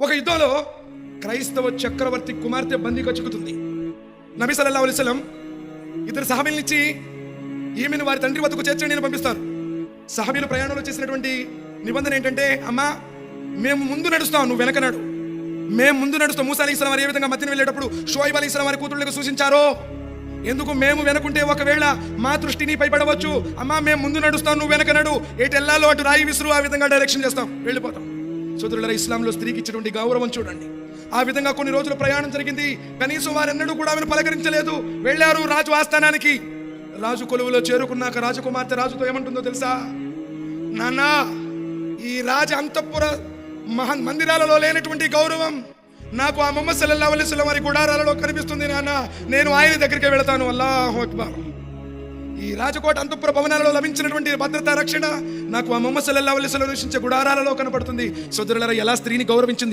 ఒక యుద్ధంలో క్రైస్తవ చక్రవర్తి కుమార్తె బందీగా చిక్కుతుంది. నబీ సల్లల్లాహు అలైహి వసల్లం ఇద్దరు సహాబీలనిచ్చి ఈమెను వారి తండ్రి వద్దకు చేర్చండి అని పంపిస్తారు. సహాబీలు ప్రయాణంలో చేసినటువంటి నిబంధన ఏంటంటే, అమ్మా మేము ముందు నడుస్తాం, నువ్వు వెనక నడు. మేము ముందు నడుస్తాం. మూసా అలైహిస్సలాం వారు ఏ విధంగా మదీనా వెళ్ళేటప్పుడు షుఐబ్ అలైహిస్సలాం వారి కూతుళ్ళకు సూచించారో, ఎందుకు మేము వెనకుంటే ఒకవేళ మా దృష్టిని పైపడవచ్చు. అమ్మా మేము ముందు నడుస్తాం, నువ్వు వెనక నడు. ఎటు వెళ్ళాలో అటు రాయి విసురు, ఆ విధంగా డైరెక్షన్ చేస్తాం, వెళ్ళిపోతాం. సోదరులారా, ఇస్లాంలో స్త్రీకి ఇచ్చినటువంటి గౌరవం చూడండి. ఆ విధంగా కొన్ని రోజులు ప్రయాణం జరిగింది. కనీసం వారెన్నడూ కూడా ఆమెను పలకరించలేదు. వెళ్ళారు రాజు ఆస్థానానికి. రాజు కొలువులో చేరుకున్నాక రాజకుమార్తె రాజుతో ఏమంటుందో తెలుసా? నాన్నా, ఈ రాజ అంతఃపుర మందిరాలలో లేనటువంటి గౌరవం నాకు ఆ ముహమ్మద్ సల్లల్లాహు అలైహి వసల్లం వారి గుడారాలలో కనిపిస్తుంది నాన్న. నేను ఆయన దగ్గరికి వెళతాను. అల్లాహు అక్బర్. ఈ రాజకోట అంతఃపుర భవనాలలో లభించినటువంటి భద్రతా రక్షణ నాకు ఆ ముహమ్మద్ సల్లల్లాహు అలైహి వసల్లం నివసించే గుడారాలలో కనపడుతుంది. సోదరులారా, ఎలా స్త్రీని గౌరవించింది.